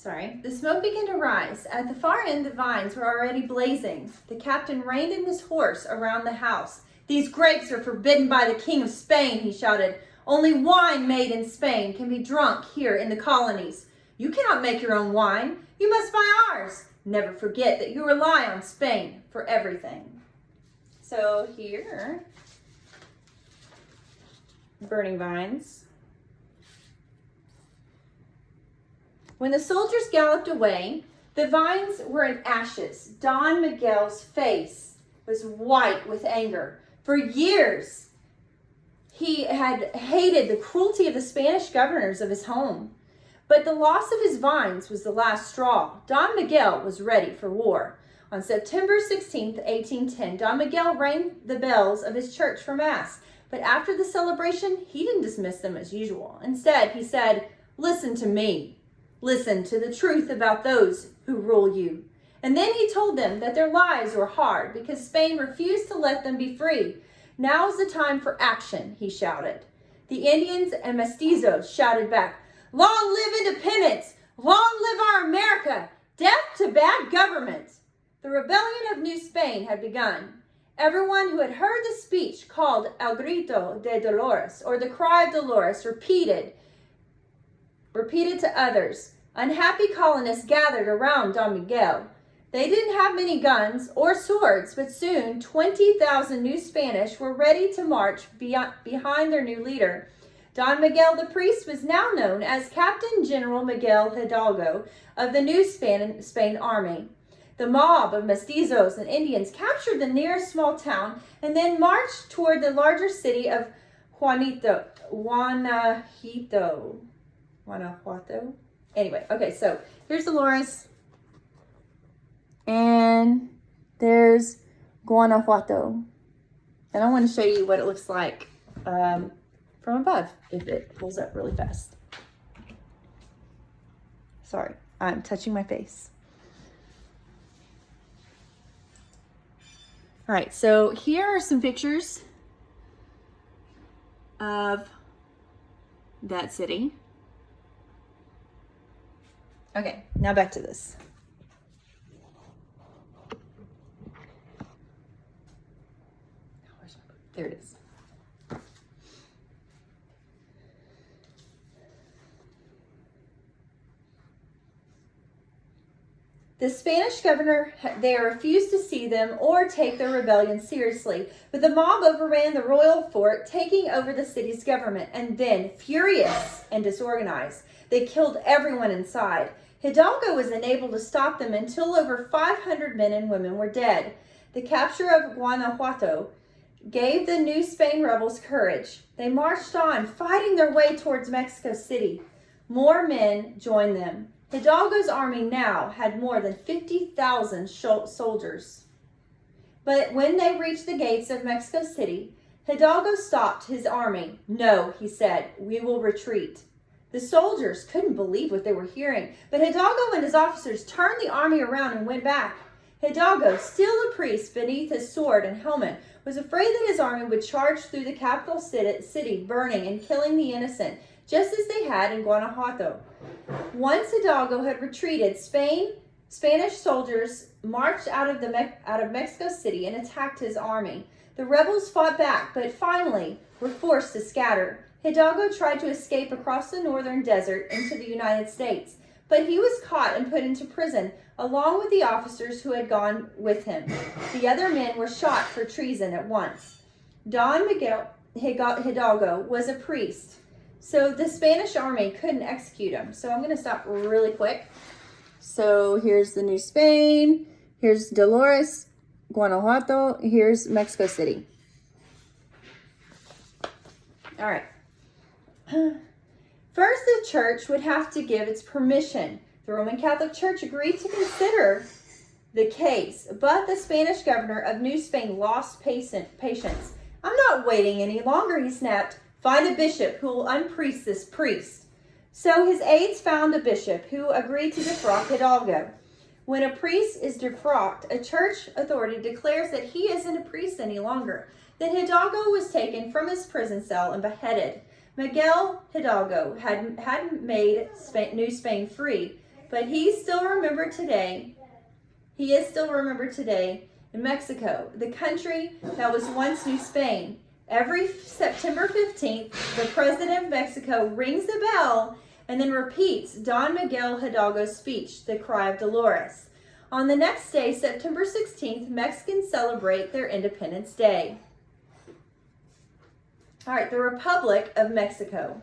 The smoke began to rise. At the far end, the vines were already blazing. The captain reined in his horse around the house. "These grapes are forbidden by the King of Spain," he shouted. "Only wine made in Spain can be drunk here in the colonies. You cannot make your own wine. You must buy ours. Never forget that you rely on Spain for everything." So here, burning vines. When the soldiers galloped away, the vines were in ashes. Don Miguel's face was white with anger. For years, he had hated the cruelty of the Spanish governors of his home. But the loss of his vines was the last straw. Don Miguel was ready for war. On September 16th, 1810, Don Miguel rang the bells of his church for Mass. But after the celebration, he didn't dismiss them as usual. Instead, he said, "Listen to me. Listen to the truth about those who rule you." And then he told them that their lives were hard because Spain refused to let them be free. "Now is the time for action," he shouted. The Indians and mestizos shouted back, "Long live independence! Long live our America! Death to bad government!" The rebellion of New Spain had begun. Everyone who had heard the speech called El Grito de Dolores, or the Cry of Dolores, repeated to others. Unhappy colonists gathered around Don Miguel. They didn't have many guns or swords, but soon 20,000 new Spanish were ready to march behind their new leader. Don Miguel the priest was now known as Captain General Miguel Hidalgo of the New Spain Army. The mob of mestizos and Indians captured the nearest small town and then marched toward the larger city of Guanajuato. Anyway, okay, so here's Dolores, and there's Guanajuato. And I want to show you what it looks like from above, if it pulls up really fast. Sorry, I'm touching my face. All right, so here are some pictures of that city. Okay, now back to this. There it is. The Spanish governor there refused to see them or take their rebellion seriously, but the mob overran the royal fort, taking over the city's government, and then, furious and disorganized, they killed everyone inside. Hidalgo was unable to stop them until over 500 men and women were dead. The capture of Guanajuato gave the New Spain rebels courage. They marched on, fighting their way towards Mexico City. More men joined them. Hidalgo's army now had more than 50,000 soldiers. But when they reached the gates of Mexico City, Hidalgo stopped his army. "No," he said, "we will retreat." The soldiers couldn't believe what they were hearing, but Hidalgo and his officers turned the army around and went back. Hidalgo, still a priest beneath his sword and helmet, was afraid that his army would charge through the capital city, burning and killing the innocent, just as they had in Guanajuato. Once Hidalgo had retreated, Spanish soldiers marched out of Mexico City and attacked his army. The rebels fought back, but finally were forced to scatter. Hidalgo tried to escape across the northern desert into the United States, but he was caught and put into prison, along with the officers who had gone with him. The other men were shot for treason at once. Don Miguel Hidalgo was a priest, so the Spanish army couldn't execute him. So I'm going to stop really quick. So here's the New Spain, here's Dolores, Guanajuato, here's Mexico City. All right. First, the church would have to give its permission. The Roman Catholic Church agreed to consider the case, but the Spanish governor of New Spain lost patience. "I'm not waiting any longer," he snapped. "Find a bishop who will unpriest this priest." So his aides found a bishop who agreed to defrock Hidalgo. When a priest is defrocked, a church authority declares that he isn't a priest any longer. Then Hidalgo was taken from his prison cell and beheaded. Miguel Hidalgo hadn't made New Spain free, But he's still remembered today. He is still remembered today in Mexico, the country that was once New Spain. Every September 15th, the president of Mexico rings the bell and then repeats Don Miguel Hidalgo's speech, the Cry of Dolores. On the next day, September 16th, Mexicans celebrate their Independence Day. All right, the Republic of Mexico.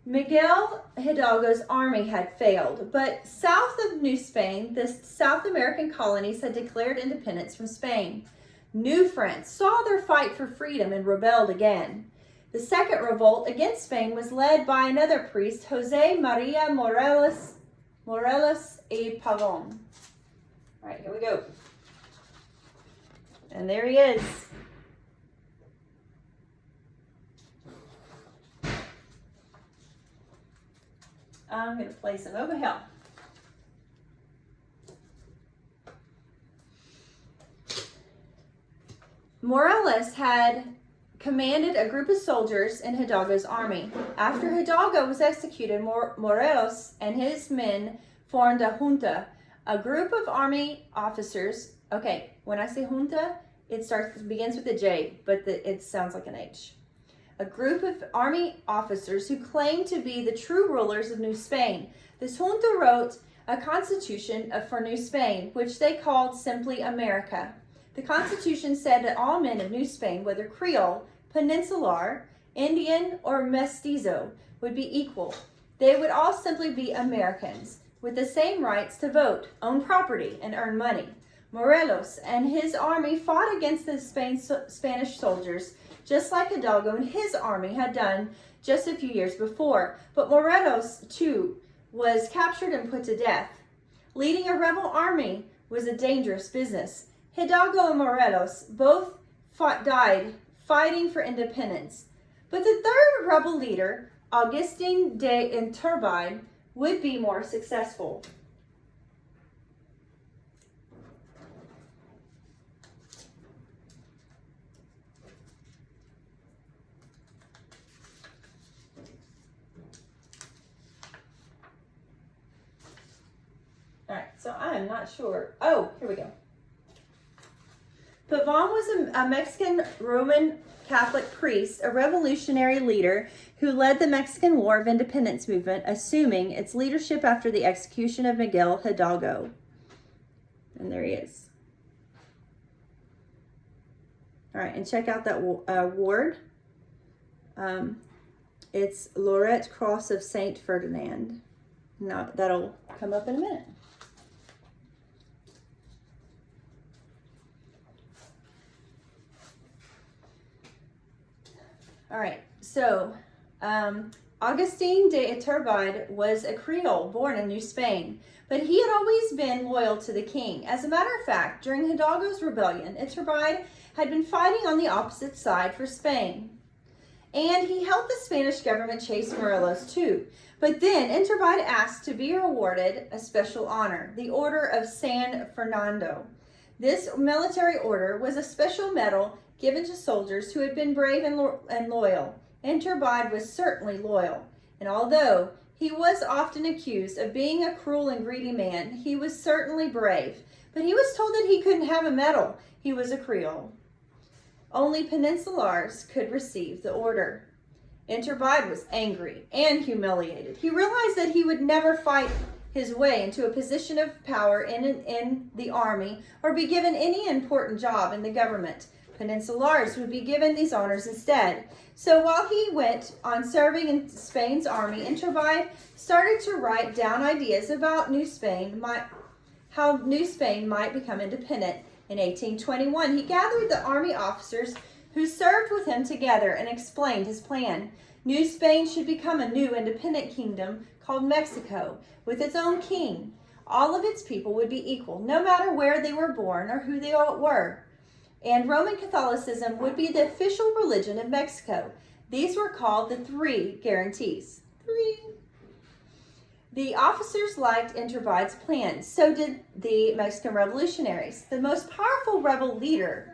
Miguel Hidalgo's army had failed, but south of New Spain, the South American colonies had declared independence from Spain. New France saw their fight for freedom and rebelled again. The second revolt against Spain was led by another priest, Jose Maria Morelos y Pavon. All right, here we go. And there he is. I'm going to play some Over Hill. Morelos had commanded a group of soldiers in Hidalgo's army. After Hidalgo was executed, Morelos and his men formed a junta, a group of army officers. Okay, when I say junta, it begins with a J, but it sounds like an H. A group of army officers who claimed to be the true rulers of New Spain. This junta wrote a constitution for New Spain, which they called simply America. The constitution said that all men of New Spain, whether Creole, Peninsular, Indian, or Mestizo, would be equal. They would all simply be Americans, with the same rights to vote, own property, and earn money. Morelos and his army fought against the Spanish soldiers, just like Hidalgo and his army had done just a few years before. But Morelos, too, was captured and put to death. Leading a rebel army was a dangerous business. Hidalgo and Morelos both died fighting for independence. But the third rebel leader, Agustin de Iturbide, would be more successful. All right, so I am not sure. Oh, here we go. Pavon was a Mexican Roman Catholic priest, a revolutionary leader who led the Mexican War of Independence movement, assuming its leadership after the execution of Miguel Hidalgo. And there he is. All right, and check out that ward. It's Laureate Cross of Saint Ferdinand. Now, that'll come up in a minute. All right, so Agustin de Iturbide was a Creole born in New Spain, but he had always been loyal to the king. As a matter of fact, during Hidalgo's rebellion, Iturbide had been fighting on the opposite side for Spain. And he helped the Spanish government chase Morelos too. But then Iturbide asked to be awarded a special honor, the Order of San Fernando. This military order was a special medal given to soldiers who had been brave and loyal. Iturbide was certainly loyal, and although he was often accused of being a cruel and greedy man, he was certainly brave. But he was told that he couldn't have a medal. He was a Creole. Only Peninsulars could receive the order. Iturbide was angry and humiliated. He realized that he would never fight his way into a position of power in the army or be given any important job in the government. Peninsulars would be given these honors instead. So while he went on serving in Spain's army, Iturbide started to write down ideas about how New Spain might become independent. In 1821, he gathered the army officers who served with him together and explained his plan. New Spain should become a new independent kingdom called Mexico, with its own king. All of its people would be equal, no matter where they were born or who they all were. And Roman Catholicism would be the official religion of Mexico. These were called the Three Guarantees. The officers liked Iturbide's plan. So did the Mexican revolutionaries. The most powerful rebel leader,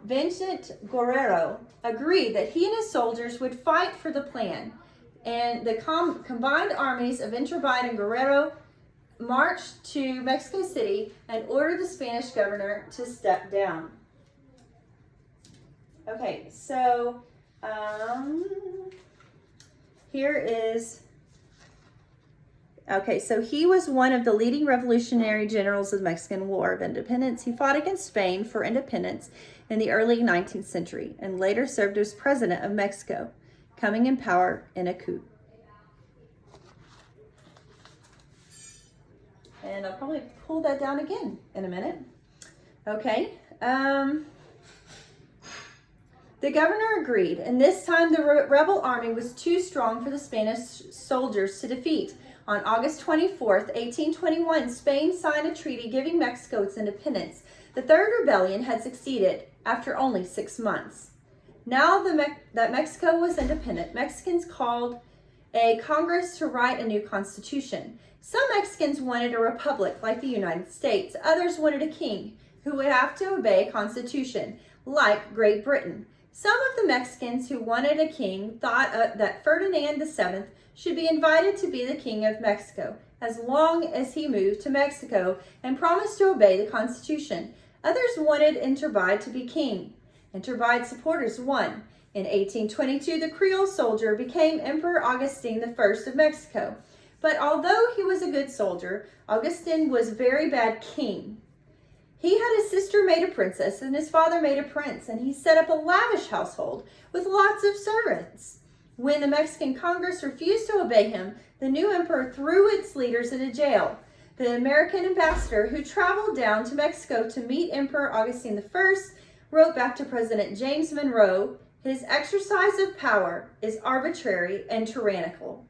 Vincent Guerrero, agreed that he and his soldiers would fight for the plan. And the combined armies of Iturbide and Guerrero marched to Mexico City and ordered the Spanish governor to step down. Okay, so here is, okay, so he was one of the leading revolutionary generals of the Mexican War of Independence. He fought against Spain for independence in the early 19th century and later served as president of Mexico, coming in power in a coup. And I'll probably pull that down again in a minute. Okay. The governor agreed, and this time the rebel army was too strong for the Spanish soldiers to defeat. On August 24th, 1821, Spain signed a treaty giving Mexico its independence. The third rebellion had succeeded after only 6 months. Now that Mexico was independent, Mexicans called a Congress to write a new constitution. Some Mexicans wanted a republic like the United States. Others wanted a king who would have to obey a constitution like Great Britain. Some of the Mexicans who wanted a king thought that Ferdinand VII should be invited to be the king of Mexico as long as he moved to Mexico and promised to obey the Constitution. Others wanted Iturbide to be king. Iturbide supporters won. In 1822, the Creole soldier became Emperor Augustine I of Mexico. But although he was a good soldier, Augustine was a very bad king. He had his sister made a princess and his father made a prince, and he set up a lavish household with lots of servants. When the Mexican Congress refused to obey him, the new emperor threw its leaders into jail. The American ambassador who traveled down to Mexico to meet Emperor Augustine I wrote back to President James Monroe, "His exercise of power is arbitrary and tyrannical."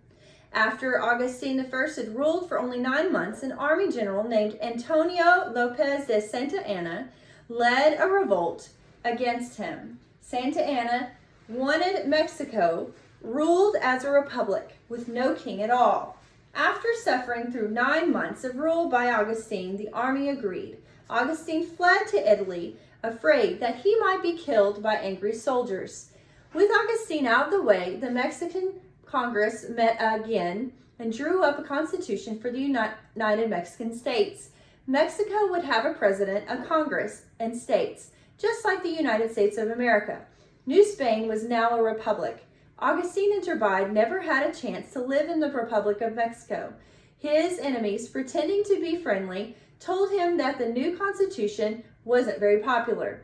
After Augustine I had ruled for only 9 months, an army general named Antonio Lopez de Santa Anna led a revolt against him. Santa Anna wanted Mexico ruled as a republic with no king at all. After suffering through 9 months of rule by Augustine, the army agreed. Augustine fled to Italy, afraid that he might be killed by angry soldiers. With Augustine out of the way, the Mexican Congress met again and drew up a constitution for the United Mexican States. Mexico would have a president, a Congress, and states, just like the United States of America. New Spain was now a republic. Augustine Iturbide never had a chance to live in the Republic of Mexico. His enemies, pretending to be friendly, told him that the new constitution wasn't very popular.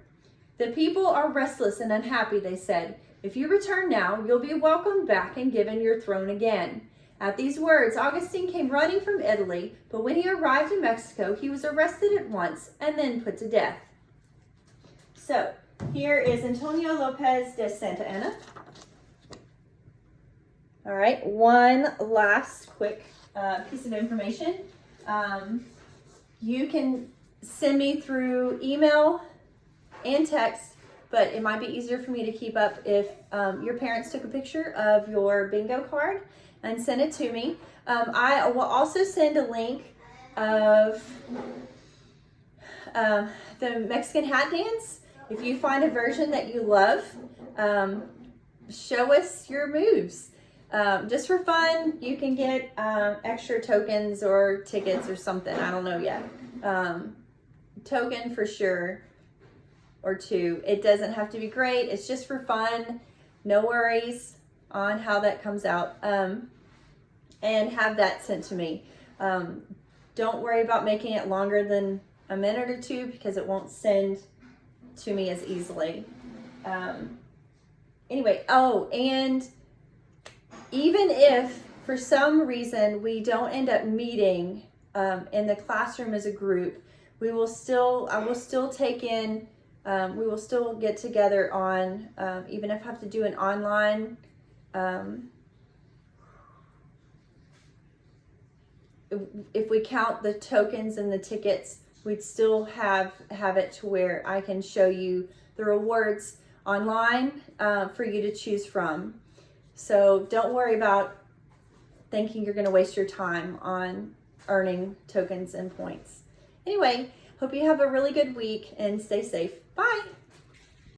"The people are restless and unhappy," they said. "If you return now, you'll be welcomed back and given your throne again." At these words, Augustine came running from Italy, but when he arrived in Mexico, he was arrested at once and then put to death. So, here is Antonio Lopez de Santa Anna. All right, one last quick piece of information. You can send me through email and text, but it might be easier for me to keep up if your parents took a picture of your bingo card and sent it to me. I will also send a link of the Mexican hat dance. If you find a version that you love, show us your moves. Just for fun, you can get extra tokens or tickets or something. I don't know yet. Token for sure. Or 2. It doesn't have to be great. It's just for fun. No worries on how that comes out. And have that sent to me. Don't worry about making it longer than a minute or 2 because it won't send to me as easily. Anyway, and even if for some reason we don't end up meeting in the classroom as a group, I will still take in. We will still get together on, even if I have to do an online, if we count the tokens and the tickets, we'd still have it to where I can show you the rewards online for you to choose from. So don't worry about thinking you're going to waste your time on earning tokens and points. Anyway, hope you have a really good week and stay safe. Bye.